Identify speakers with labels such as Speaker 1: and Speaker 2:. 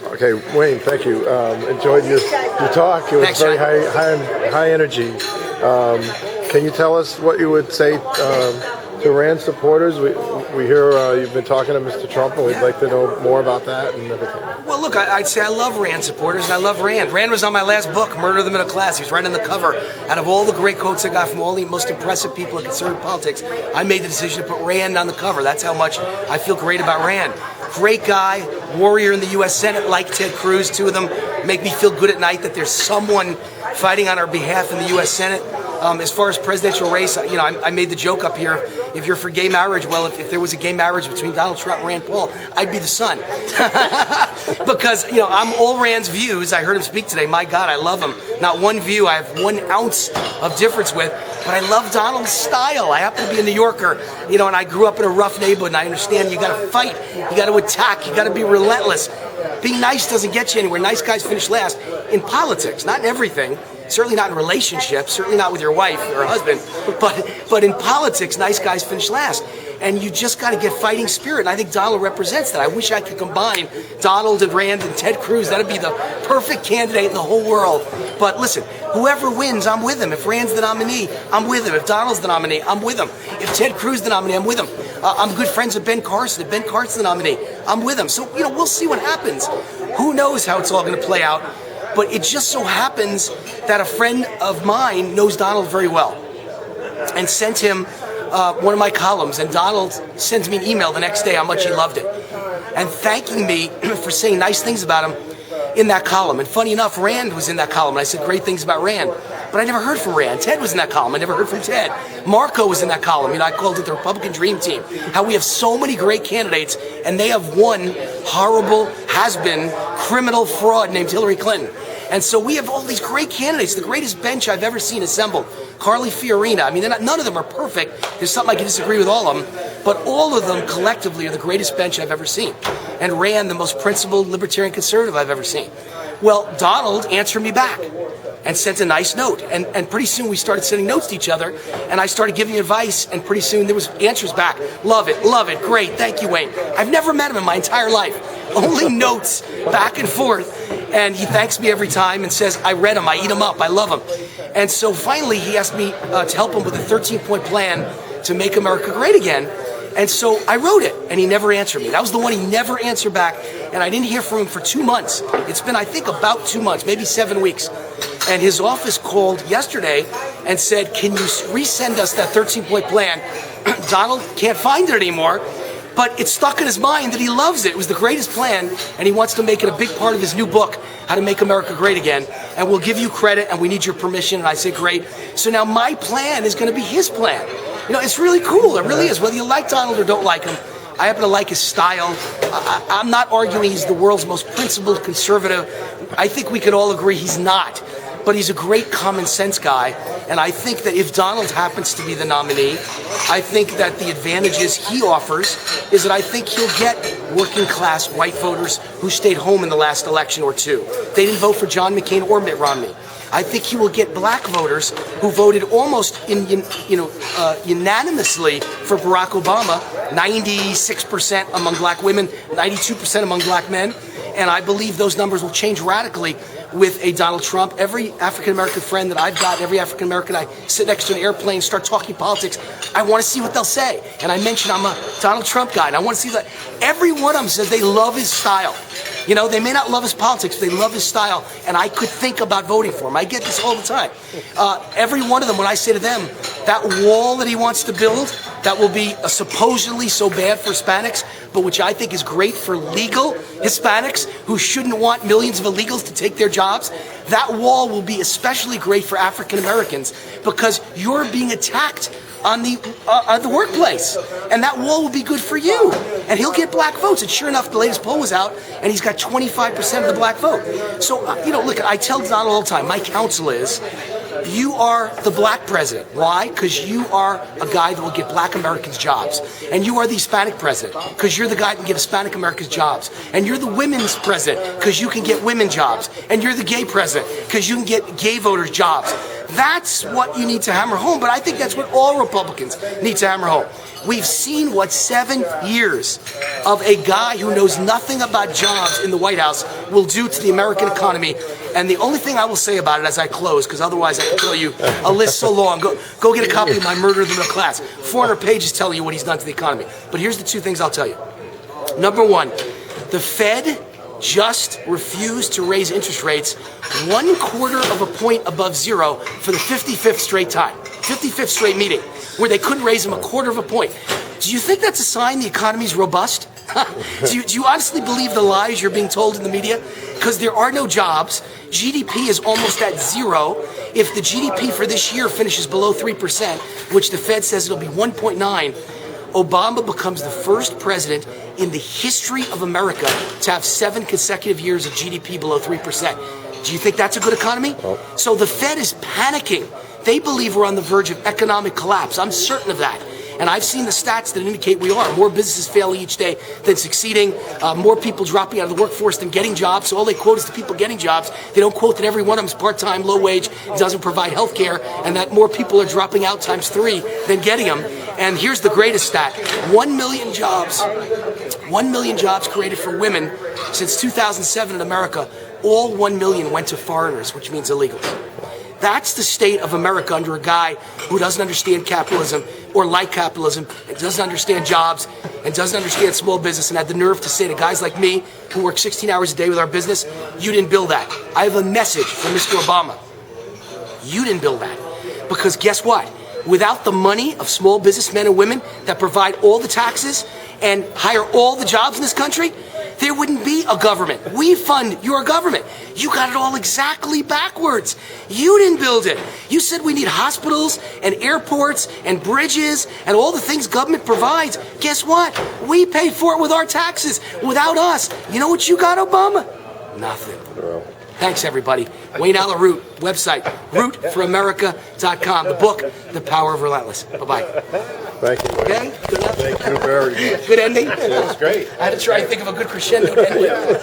Speaker 1: Okay, Wayne, thank you. Enjoyed your talk. It was
Speaker 2: Thanks,
Speaker 1: very
Speaker 2: John.
Speaker 1: high energy. Can you tell us what you would say to Rand supporters? We hear you've been talking to Mr. Trump, and we'd like to know more about that and everything.
Speaker 2: Well, look, I'd say I love Rand supporters, and I love Rand. Rand was on my last book, Murder of the Middle Class. He was right on the cover. Out of all the great quotes I got from all the most impressive people in conservative politics, I made the decision to put Rand on the cover. That's how much I feel great about Rand. Great guy, warrior in the U.S. Senate, like Ted Cruz. Two of them make me feel good at night that there's someone fighting on our behalf in the U.S. Senate. As far as presidential race, I made the joke up here. If you're for gay marriage, well, if there was a gay marriage between Donald Trump and Rand Paul, I'd be the son. Because, I'm all Rand's views. I heard him speak today. My God, I love him. Not one view I have 1 ounce of difference with, but I love Donald's style. I happen to be a New Yorker, and I grew up in a rough neighborhood, and I understand you got to fight, you got to attack, you got to be relentless. Being nice doesn't get you anywhere. Nice guys finish last in politics, not in everything. Certainly not in relationships, certainly not with your wife or husband, but in politics, nice guys finish last. And you just got to get fighting spirit, and I think Donald represents that. I wish I could combine Donald and Rand and Ted Cruz. That'd be the perfect candidate in the whole world. But listen, whoever wins, I'm with him. If Rand's the nominee, I'm with him. If Donald's the nominee, I'm with him. If Ted Cruz is the nominee, I'm with him. I'm good friends with Ben Carson. If Ben Carson's the nominee, I'm with him. So, we'll see what happens. Who knows how it's all going to play out. But it just so happens that a friend of mine knows Donald very well and sent him one of my columns. And Donald sends me an email the next day how much he loved it and thanking me for saying nice things about him in that column. And funny enough, Rand was in that column. And I said great things about Rand, but I never heard from Rand. Ted was in that column. I never heard from Ted. Marco was in that column. I called it the Republican Dream Team. How we have so many great candidates, and they have one horrible, has-been, criminal fraud named Hillary Clinton. And so we have all these great candidates, the greatest bench I've ever seen assembled. Carly Fiorina, none of them are perfect. There's something I can disagree with all of them, but all of them collectively are the greatest bench I've ever seen. And Rand, the most principled libertarian conservative I've ever seen. Well, Donald answered me back and sent a nice note. And pretty soon we started sending notes to each other, and I started giving advice, and pretty soon there was answers back. Love it, great, thank you, Wayne. I've never met him in my entire life. Only notes back and forth. And he thanks me every time and says, I read him, I eat him up, I love him. And so finally he asked me to help him with a 13-point plan to make America great again. And so I wrote it, and he never answered me. That was the one he never answered back, and I didn't hear from him for 2 months. It's been, I think, about 2 months, maybe 7 weeks. And his office called yesterday and said, can you resend us that 13-point plan? Donald can't find it anymore, but it's stuck in his mind that he loves it. It was the greatest plan, and he wants to make it a big part of his new book, How to Make America Great Again. And we'll give you credit, and we need your permission. And I say, great. So now my plan is going to be his plan. It's really cool. It really is. Whether you like Donald or don't like him, I happen to like his style. I'm not arguing he's the world's most principled conservative. I think we can all agree he's not. But he's a great common sense guy. And I think that if Donald happens to be the nominee, I think that the advantages he offers is that I think he'll get working class white voters who stayed home in the last election or two. They didn't vote for John McCain or Mitt Romney. I think he will get black voters who voted almost unanimously for Barack Obama, 96% among black women, 92% among black men. And I believe those numbers will change radically with a Donald Trump. Every African-American friend that I've got, every African-American I sit next to an airplane, start talking politics, I want to see what they'll say. And I mentioned I'm a Donald Trump guy, and I want to see that. Every one of them says they love his style. They may not love his politics, but they love his style, and I could think about voting for him. I get this all the time. Every one of them, when I say to them, that wall that he wants to build, that will be supposedly so bad for Hispanics, but which I think is great for legal Hispanics who shouldn't want millions of illegals to take their jobs, that wall will be especially great for African Americans because you're being attacked on the workplace, and that wall will be good for you, and he'll get black votes. And sure enough, the latest poll was out, and he's got 25% of the black vote. So, look, I tell Donald all the time, my counsel is, you are the black president. Why? Because you are a guy that will get black Americans jobs. And you are the Hispanic president because you're the guy that can get Hispanic Americans jobs. And you're the women's president because you can get women jobs. And you're the gay president because you can get gay voters jobs. That's what you need to hammer home, but I think that's what all Republicans need to hammer home. We've seen what 7 years of a guy who knows nothing about jobs in the White House will do to the American economy. And the only thing I will say about it as I close, because otherwise I can tell you a list so long, go get a copy of my Murder of the Middle Class. 400 pages telling you what he's done to the economy. But here's the two things I'll tell you. Number one, the Fed just refused to raise interest rates 1/4 of a point above zero for the 55th straight time, 55th straight meeting, where they couldn't raise them 1/4 of a point. Do you think that's a sign the economy's robust? Do you honestly believe the lies you're being told in the media? Because there are no jobs. GDP is almost at zero. If the GDP for this year finishes below 3%, which the Fed says it'll be 1.9, Obama becomes the first president in the history of America to have 7 consecutive years of GDP below 3%. Do you think that's a good economy? So the Fed is panicking. They believe we're on the verge of economic collapse. I'm certain of that. And I've seen the stats that indicate we are. More businesses failing each day than succeeding. More people dropping out of the workforce than getting jobs. So all they quote is the people getting jobs. They don't quote that every one of them is part-time, low wage, doesn't provide health care, and that more people are dropping out times 3 than getting them. And here's the greatest stat. 1 million jobs. 1 million jobs created for women since 2007 in America. All 1 million went to foreigners, which means illegals. That's the state of America under a guy who doesn't understand capitalism or like capitalism, and doesn't understand jobs, and doesn't understand small business, and had the nerve to say to guys like me who work 16 hours a day with our business, you didn't build that. I have a message from Mr. Obama. You didn't build that. Because guess what? Without the money of small businessmen and women that provide all the taxes and hire all the jobs in this country, there wouldn't be a government. We fund your government. You got it all exactly backwards. You didn't build it. You said we need hospitals and airports and bridges and all the things government provides. Guess what? We pay for it with our taxes. Without us, you know what you got, Obama? Nothing. Thanks, everybody. Allyn Root, website, rootforamerica.com. The book, The Power of Relentless. Bye-bye.
Speaker 1: Thank you.
Speaker 2: Okay? Good enough?
Speaker 1: Thank you very much.
Speaker 2: Good ending?
Speaker 1: Yeah, it was great.
Speaker 2: I had to try and think of a good crescendo to end with.